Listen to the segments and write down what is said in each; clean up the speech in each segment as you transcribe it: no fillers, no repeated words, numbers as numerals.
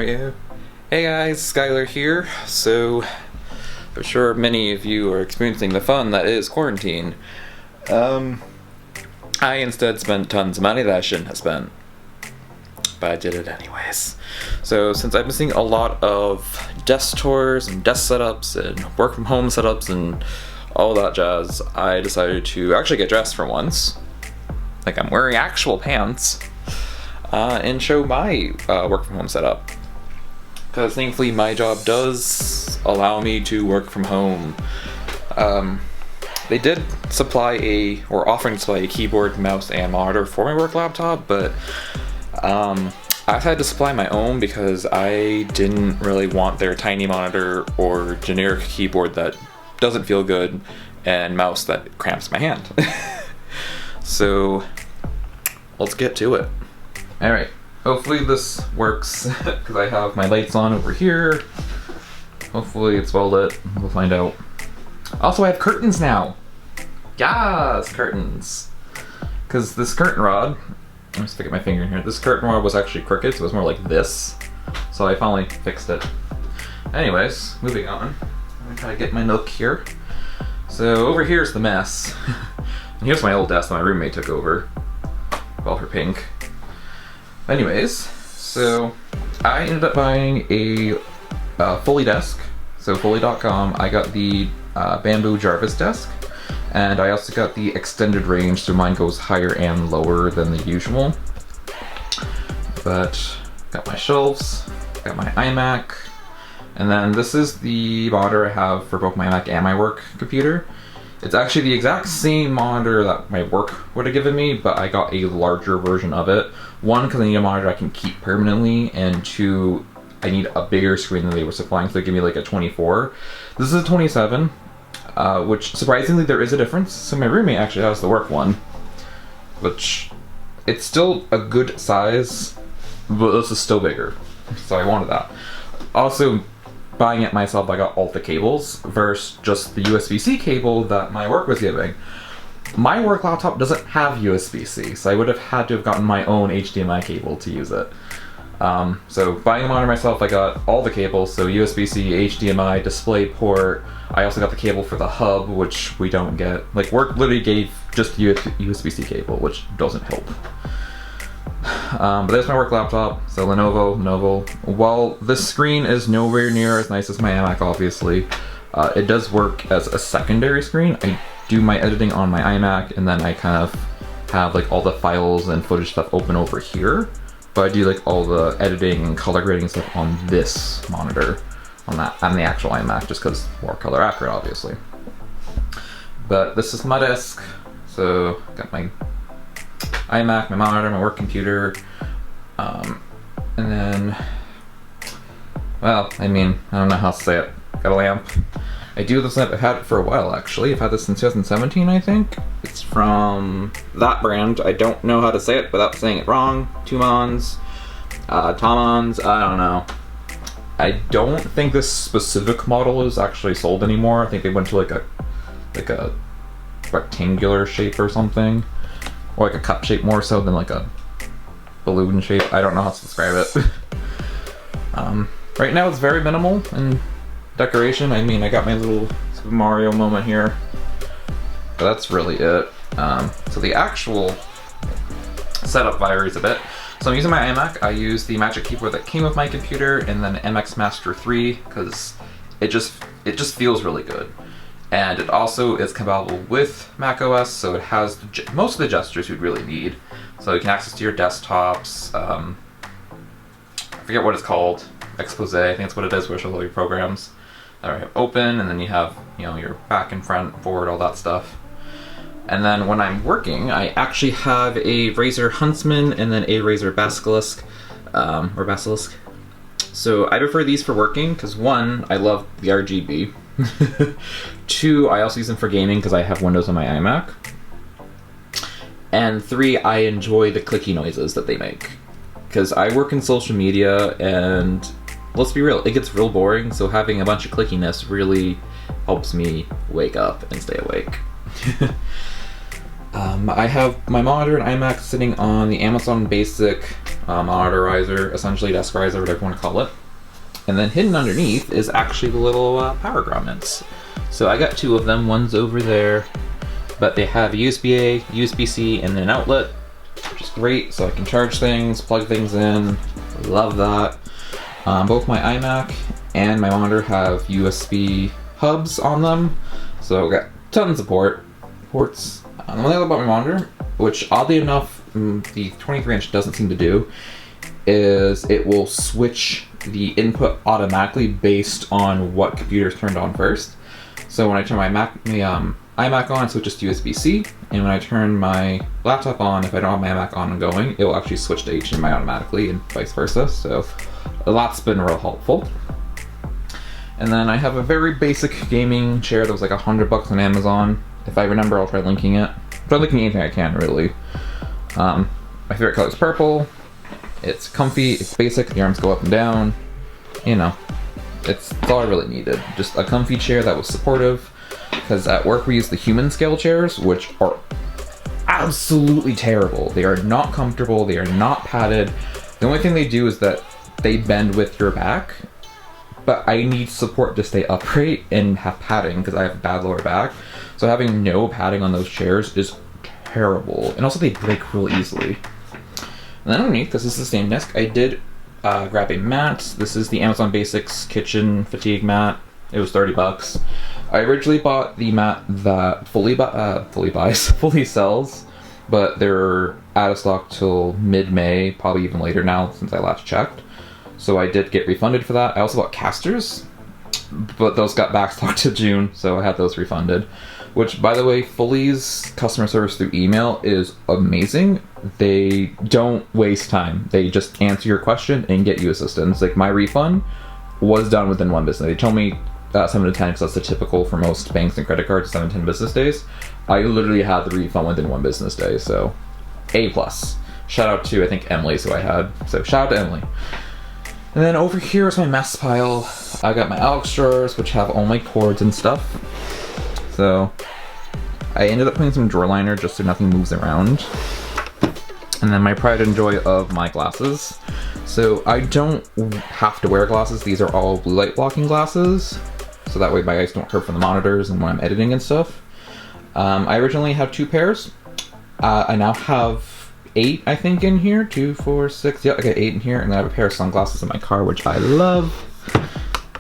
you? Hey guys, Skylar here. So, I'm sure many of you are experiencing the fun that is quarantine. I instead spent tons of money that I shouldn't have spent, but I did it anyways. So, since I've been seeing a lot of desk tours and desk setups and work from home setups and all that jazz, I decided to actually get dressed for once. Like I'm wearing actual pants. And show my work from home setup. Because thankfully my job does allow me to work from home. They did supply offering to supply a keyboard, mouse, and monitor for my work laptop, but I've had to supply my own because I didn't really want their tiny monitor or generic keyboard that doesn't feel good and mouse that cramps my hand. So let's get to it. Alright, hopefully this works because I have my lights on over here. Hopefully it's well lit, we'll find out. Also I have curtains now. Yes, curtains. Because this curtain rod, let me stick my finger in here, this curtain rod was actually crooked, so it was more like this. So I finally fixed it. Anyways, moving on. I'm gonna try to get my nook here. So over here's the mess. And here's my old desk that my roommate took over. Called her Pink. Anyways, so I ended up buying a Fully desk, so Fully.com. I got the Bamboo Jarvis desk, and I also got the extended range, so mine goes higher and lower than the usual. But got my shelves, got my iMac, and then this is the monitor I have for both my iMac and my work computer. It's actually the exact same monitor that my work would have given me, but I got a larger version of it. One, because I need a monitor I can keep permanently, and two, I need a bigger screen than they were supplying, so they give me like a 24. This is a 27, which surprisingly there is a difference. So my roommate actually has the work one, which it's still a good size, but this is still bigger, so I wanted that. Also, buying it myself, I got all the cables versus just the USB-C cable that my work was giving. My work laptop doesn't have USB-C, so I would have had to have gotten my own HDMI cable to use it. So buying a monitor myself, I got all the cables, so USB-C, HDMI, DisplayPort. I also got the cable for the hub, which we don't get. Like, work literally gave just the USB-C cable, which doesn't help. But there's my work laptop, so Lenovo. While this screen is nowhere near as nice as my iMac, obviously, it does work as a secondary screen. I do my editing on my iMac, and then I kind of have like all the files and footage stuff open over here. But I do like all the editing and color grading stuff on this monitor, on the actual iMac, just because more color accurate, obviously. But this is my desk, so got my iMac, my monitor, my work computer, and then, well, I mean, I don't know how to say it. Got a lamp. I do this lamp, I've had it for a while actually. I've had this since 2017, I think. It's from that brand. I don't know how to say it without saying it wrong. Tomons, Tomons, I don't know. I don't think this specific model is actually sold anymore. I think they went to like a rectangular shape or something. Or like a cup shape more so than like a balloon shape. I don't know how to describe it. Right now it's very minimal in decoration. I mean, I got my little Super Mario moment here, but that's really it. So the actual setup varies a bit. So I'm using my iMac. I use the Magic Keyboard that came with my computer, and then MX Master 3 because it just feels really good. And it also is compatible with macOS, so it has most of the gestures you'd really need. So you can access to your desktops. I forget what it's called. Expose, I think that's what it is, where it shows all your programs that are open, and then you have, you know, your back and front, forward, all that stuff. And then when I'm working, I actually have a Razer Huntsman and then a Razer Basilisk, or Basilisk. So I prefer these for working because one, I love the RGB. Two, I also use them for gaming because I have Windows on my iMac. And three, I enjoy the clicky noises that they make. Because I work in social media, and let's be real, it gets real boring, so having a bunch of clickiness really helps me wake up and stay awake. I have my monitor and iMac sitting on the Amazon Basic monitor riser, essentially desk riser, whatever you want to call it. And then hidden underneath is actually the little power grommets. So I got 2 of them. One's over there, but they have a USB-A, USB-C, and then an outlet, which is great. So I can charge things, plug things in. Love that. Both my iMac and my monitor have USB hubs on them, so I got tons of ports. The only thing about my monitor, which oddly enough the 23-inch doesn't seem to do, is it will switch the input automatically based on what computer is turned on first. So when I turn my iMac on, it switches to USB-C, and when I turn my laptop on, if I don't have my iMac on and going, it will actually switch to HDMI automatically, and vice versa. So that's been real helpful. And then I have a very basic gaming chair that was like $100 on Amazon. If I remember, I'll try linking it. Try linking anything I can, really. My favorite color is purple. It's comfy, it's basic, the arms go up and down. You know, it's all I really needed. Just a comfy chair that was supportive. Because at work we use the human scale chairs, which are absolutely terrible. They are not comfortable, they are not padded. The only thing they do is that they bend with your back. But I need support to stay upright and have padding because I have a bad lower back. So having no padding on those chairs is terrible. And also they break real easily. And then underneath, this is the same desk. I did grab a mat. This is the Amazon Basics Kitchen Fatigue mat. It was $30. I originally bought the mat that fully sells, but they're out of stock till mid-May, probably even later now since I last checked. So I did get refunded for that. I also bought casters, but those got backstocked to June, so I had those refunded. Which, by the way, Fully's customer service through email is amazing. They don't waste time. They just answer your question and get you assistance. Like, my refund was done within 1 business day. They told me 7 to 10, because that's the typical for most banks and credit cards, 7 to 10 business days. I literally had the refund within 1 business day, so A+. Shout out to, I think, Emily, who I had. So shout out to Emily. And then over here is my mess pile. I got my Alex drawers, which have all my cords and stuff. So I ended up putting some drawer liner just so nothing moves around. And then my pride and joy of my glasses. So I don't have to wear glasses. These are all blue light blocking glasses. So that way my eyes don't hurt from the monitors and when I'm editing and stuff. I originally had 2 pairs. I now have 8, I think, in here. 2, 4, 6. Yeah, I got 8 in here. And then I have a pair of sunglasses in my car, which I love.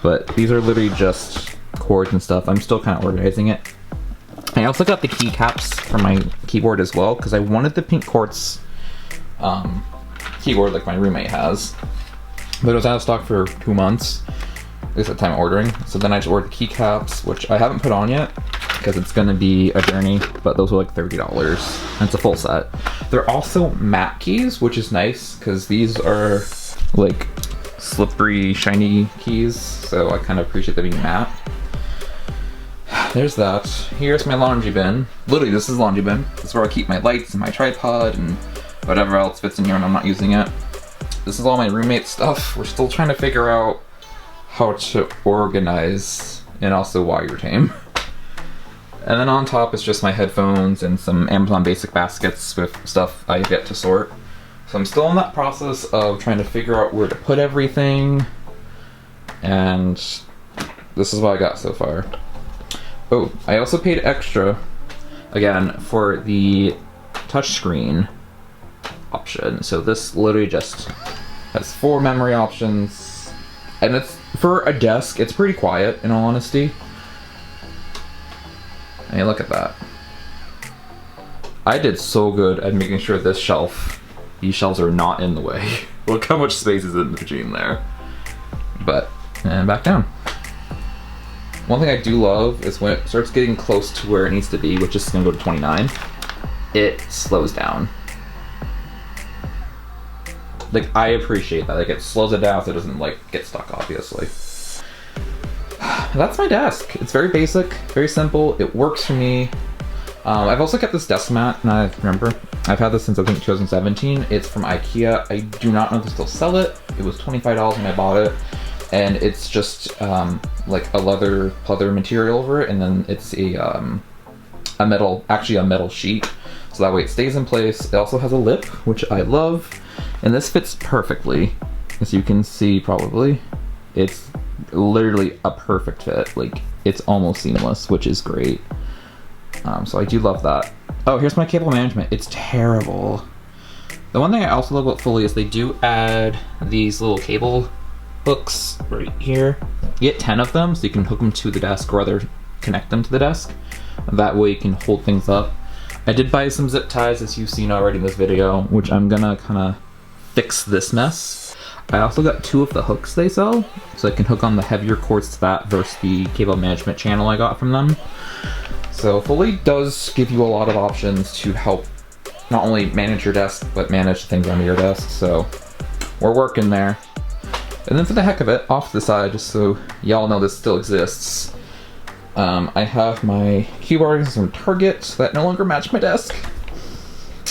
But these are literally just cords and stuff. I'm still kind of organizing it. I also got the keycaps for my keyboard as well, because I wanted the pink quartz keyboard like my roommate has. But it was out of stock for 2 months, at least at the time of ordering. So then I just ordered the keycaps, which I haven't put on yet, because it's going to be a journey, but those were like $30, and it's a full set. They're also matte keys, which is nice, because these are like slippery, shiny keys, so I kind of appreciate them being matte. There's that. Here's my laundry bin. Literally, this is a laundry bin. This is where I keep my lights and my tripod and whatever else fits in here when I'm not using it. This is all my roommate stuff. We're still trying to figure out how to organize and also wire tame. And then on top is just my headphones and some Amazon Basic baskets with stuff I get to sort. So I'm still in that process of trying to figure out where to put everything. And this is what I got so far. Oh, I also paid extra, again, for the touchscreen option. So this literally just has 4 memory options. And it's, for a desk, it's pretty quiet, in all honesty. I mean, look at that. I did so good at making sure these shelves are not in the way. Look how much space is in between there. But, and back down. One thing I do love is when it starts getting close to where it needs to be, which is gonna go to 29, it slows down. Like, I appreciate that. Like, it slows it down so it doesn't, like, get stuck, obviously. That's my desk. It's very basic, very simple. It works for me. I've also kept this desk mat, and I remember, I've had this since I think 2017. It's from IKEA. I do not know if they still sell it. It was $25 when I bought it. And it's just like a leather material over it, and then it's a metal sheet. so that way it stays in place. It also has a lip, which I love, and this fits perfectly. As you can see, probably, it's literally a perfect fit. Like, it's almost seamless, which is great. So I do love that. Oh, here's my cable management. It's terrible. The one thing I also love about Fully is they do add these little cable hooks right here. You get 10 of them, so you can hook them to the desk or either connect them to the desk. That way you can hold things up. I did buy some zip ties, as you've seen already in this video, which I'm gonna kind of fix this mess. I also got 2 of the hooks they sell, so I can hook on the heavier cords to that versus the cable management channel I got from them. So Fully does give you a lot of options to help not only manage your desk, but manage things under your desk, so we're working there. And then for the heck of it, off to the side, just so y'all know this still exists, I have my keyboards from Target that no longer match my desk,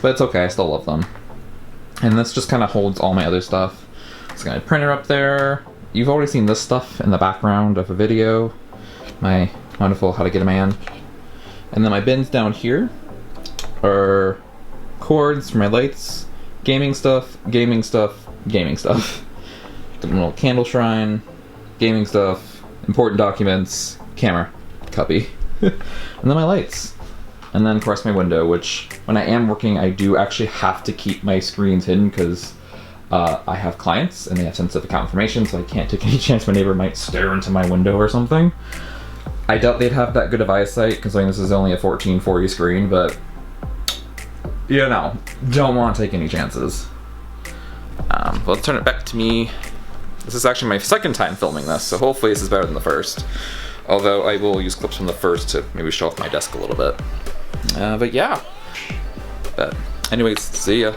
but it's okay, I still love them. And this just kind of holds all my other stuff. It's got a printer up there. You've already seen this stuff in the background of a video, my wonderful How to Get a Man. And then my bins down here are cords for my lights, gaming stuff, gaming stuff, gaming stuff. The little candle shrine, gaming stuff, important documents, camera, copy. And then my lights. And then of course my window, which when I am working I do actually have to keep my screens hidden because I have clients and they have sensitive account information, so I can't take any chance my neighbor might stare into my window or something. I doubt they'd have that good of eyesight considering this is only a 1440 screen, but you know, don't want to take any chances. But let's turn it back to me. This is actually my second time filming this, so hopefully this is better than the first. Although I will use clips from the first to maybe show off my desk a little bit. But yeah. But anyways, see ya.